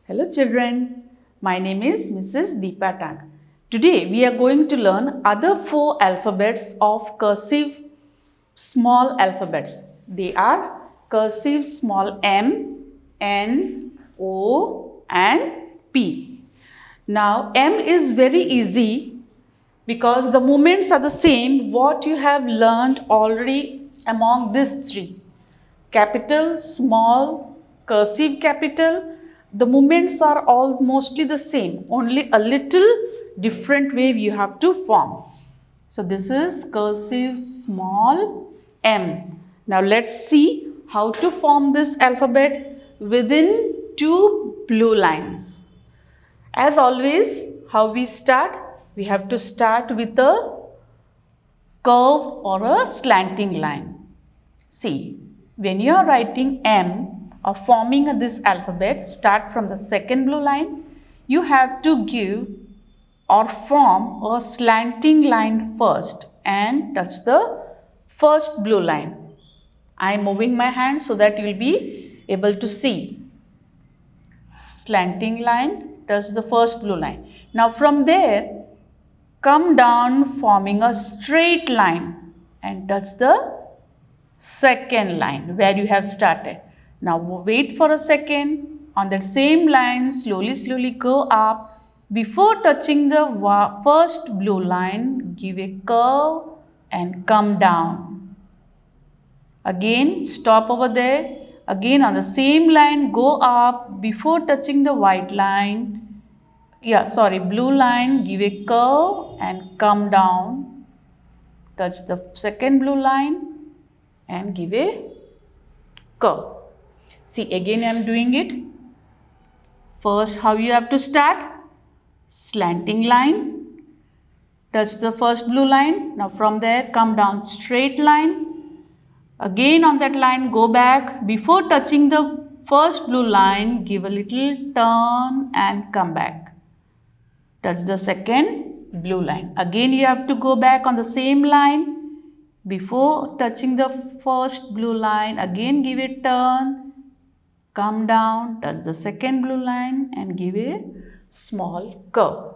Hello children, my name is Mrs. Deepa Tang. Today we are going to learn other four alphabets of cursive small alphabets. They are cursive small m, n, o and p. Now m is very easy because the movements are the same what you have learned already among these three. Capital, small, cursive capital, the movements are all mostly the same, only a little different way you have to form. So this is cursive small m. Now let's see how to form this alphabet within two blue lines. As always, how we start? We have to start with a curve or a slanting line. See, when you are writing M or forming this alphabet, start from the second blue line, you have to give or form a slanting line first and touch the first blue line. I am moving my hand so that you will be able to see. Slanting line, touch the first blue line. Now from there, come down forming a straight line and touch the second line where you have started. Now wait for a second. On that same line, slowly go up. Before touching the first blue line, give a curve and come down. Again, stop over there. Again on the same line, go up. Before touching the white line, blue line, give a curve and come down. Touch the second blue line and give a curve. See, again I am doing it. First, how you have to start? Slanting line. Touch the first blue line. Now from there, come down straight line. Again on that line, go back. Before touching the first blue line, give a little turn and come back. Touch the second blue line. Again, you have to go back on the same line. Before touching the first blue line, again give a turn, come down, touch the second blue line and give a small curve.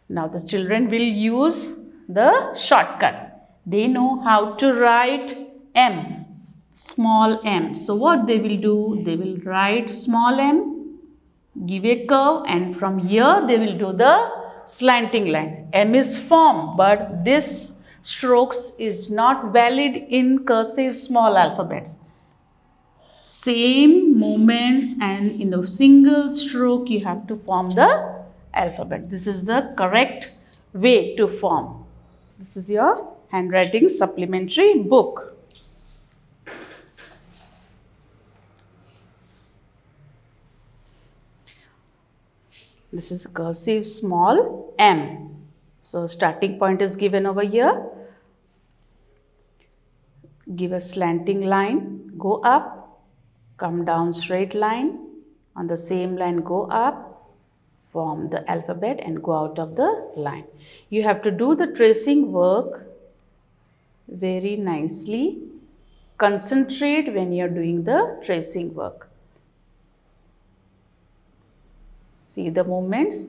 Now the children will use the shortcut. They know how to write M, small m. So what they will do? They will write small m, give a curve and from here they will do the slanting line. M is formed, but this strokes is not valid in cursive small alphabets. Same movements and in a single stroke you have to form the alphabet. This is the correct way to form. This is your handwriting supplementary book. This is cursive small m. So starting point is given over here. Give a slanting line, go up, come down straight line. On the same line, go up, form the alphabet and go out of the line. You have to do the tracing work very nicely. Concentrate when you are doing the tracing work. See the movements.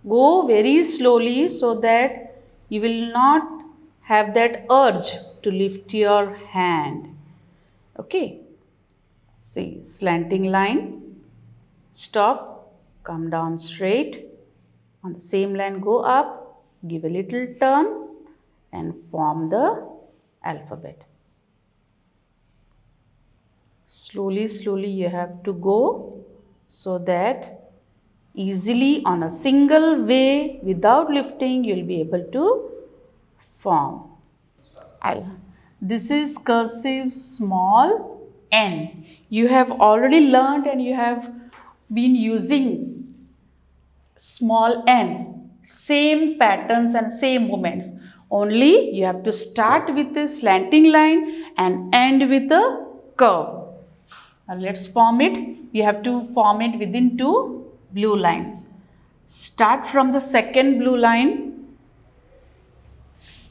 Go very slowly so that you will not have that urge to lift your hand. Okay. See, slanting line, stop, come down straight. On the same line, go up, give a little turn and form the alphabet. Slowly you have to go so that easily on a single way without lifting you will be able to form. This is cursive small n. You have already learned and you have been using small n. Same patterns and same movements. Only you have to start with a slanting line and end with a curve. Now let's form it. You have to form it within two blue lines. Start from the second blue line,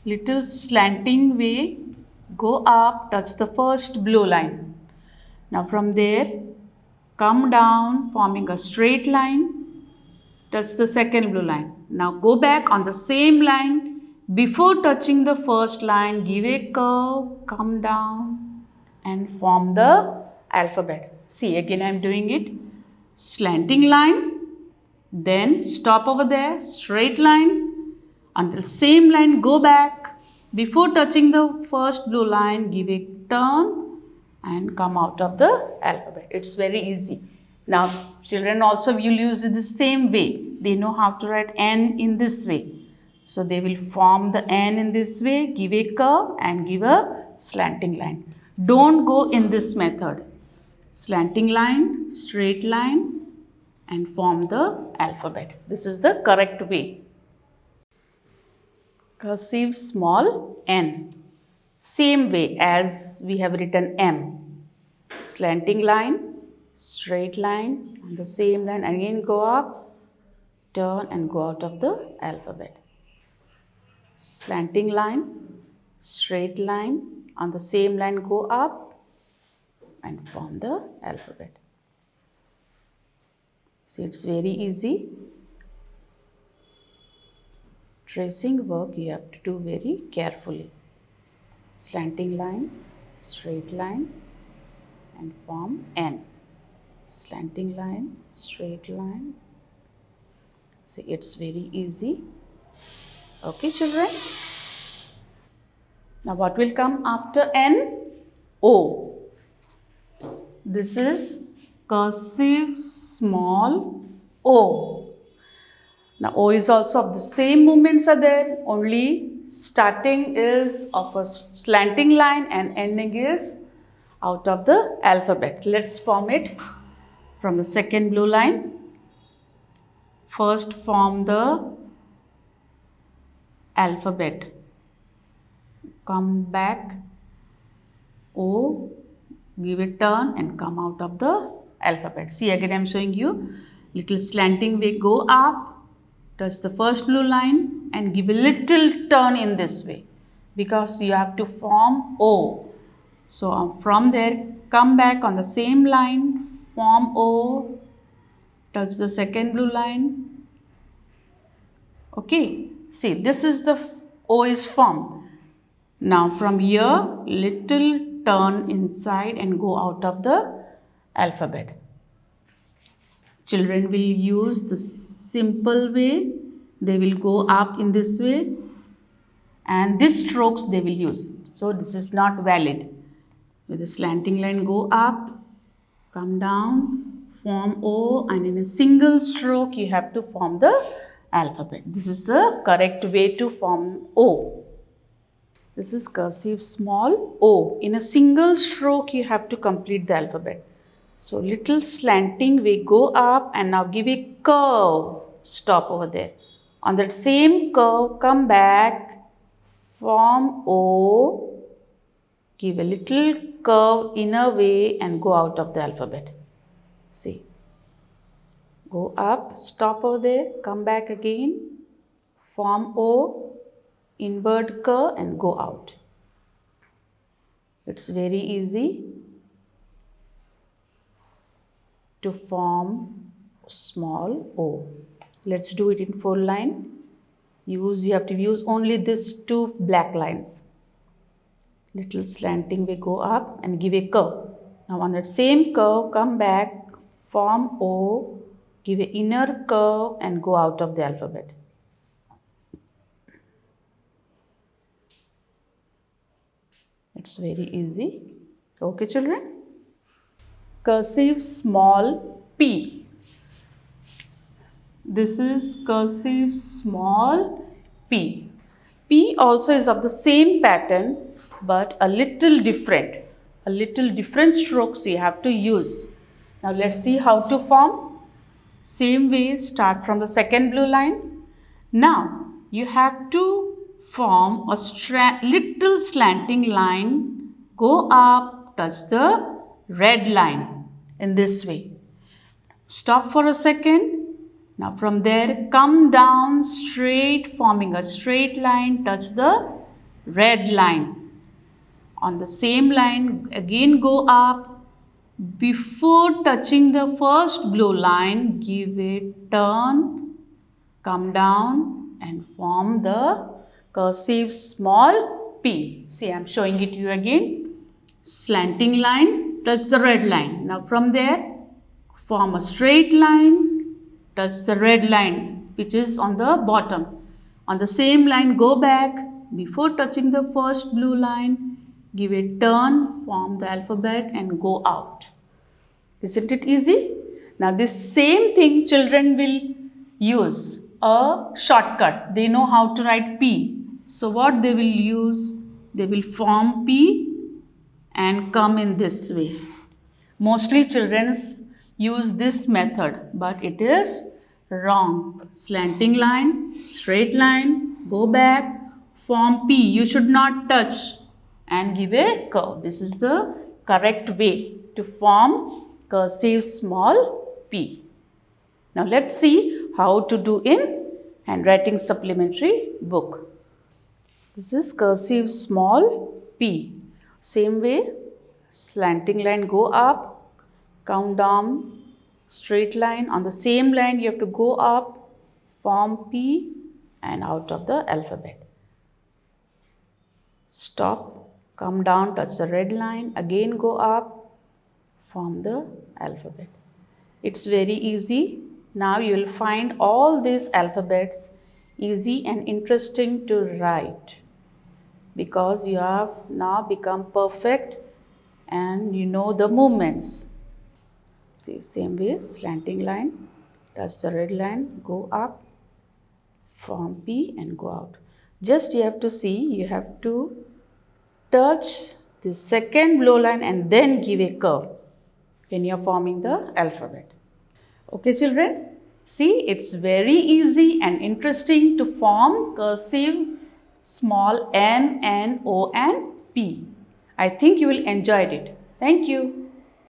little slanting way, go up, touch the first blue line. Now from there, come down, forming a straight line, touch the second blue line. Now go back on the same line. Before touching the first line, give a curve, come down and form the alphabet. See, again I am doing it. Slanting line, then stop over there, straight line. On the same line, go back. Before touching the first blue line, give a turn and come out of the alphabet. It's very easy. Now, children also will use it the same way. They know how to write N in this way. So, they will form the N in this way, give a curve and give a slanting line. Don't go in this method. Slanting line, straight line and form the alphabet. This is the correct way. Cursive small n. Same way as we have written M. Slanting line, straight line, on the same line again go up, turn and go out of the alphabet. Slanting line, straight line, on the same line go up and form the alphabet. See, it's very easy. Tracing work you have to do very carefully. Slanting line, straight line and form N. Slanting line, straight line. See, it's very easy. Okay, children. Now, what will come after N? O. This is cursive small o. Now, O is also of the same movements are there, only starting is of a slanting line and ending is out of the alphabet. Let's form it from the second blue line. First form the alphabet. Come back, O, give a turn and come out of the alphabet. See, again I am showing you little slanting way, go up, touch the first blue line and give a little turn in this way because you have to form O. So, from there come back on the same line, form O, touch the second blue line. Okay, see, this is the O is formed. Now, from here, little turn inside and go out of the alphabet. Children will use the simple way. They will go up in this way and these strokes they will use. So, this is not valid. With the slanting line, go up, come down, form O and in a single stroke you have to form the alphabet. This is the correct way to form O. This is cursive small o. In a single stroke you have to complete the alphabet. So, little slanting way, go up and now give a curve. Stop over there. On that same curve, come back, form O, give a little curve inner way and go out of the alphabet. See. Go up, stop over there, come back again, form O, invert curve and go out. It's very easy to form small o. Let's do it in 4 line. You have to use only these 2 black lines. Little slanting way, go up and give a curve. Now on that same curve, come back, form O, give an inner curve and go out of the alphabet. It's very easy. Okay, children? Cursive small p. This is cursive small p. P also is of the same pattern but a little different. A little different strokes you have to use. Now let's see how to form. Same way, start from the second blue line. Now you have to form a little slanting line, go up, touch the red line in this way. Stop for a second. Now from there, come down straight, forming a straight line, touch the red line. On the same line, again go up, Before touching the first blue line, give a turn, come down and form the cursive small p. See, I am showing it to you again. Slanting line, touch the red line. Now from there, form a straight line, touch the red line which is on the bottom. On the same line, go back. Before touching the first blue line, give a turn, form the alphabet and go out. Isn't it easy? Now this same thing children will use a shortcut. They know how to write P. So what they will use? They will form P and come in this way. Mostly children use this method, but it is wrong. Slanting line, straight line, go back, form P. You should not touch and give a curve. This is the correct way to form cursive small p. Now let's see how to do in handwriting supplementary book. This is cursive small p. Same way, slanting line go up, count down, straight line. On the same line you have to go up, form P and out of the alphabet. Stop, come down, touch the red line, again go up, form the alphabet. It's very easy. Now you will find all these alphabets easy and interesting to write because you have now become perfect and you know the movements. See, same way, slanting line, touch the red line, go up, form P and go out. Just you have to see, you have to touch the second blue line and then give a curve when you are forming the alphabet. Okay children, see, it's very easy and interesting to form cursive small n, o and p. I think you will enjoy it. Thank you.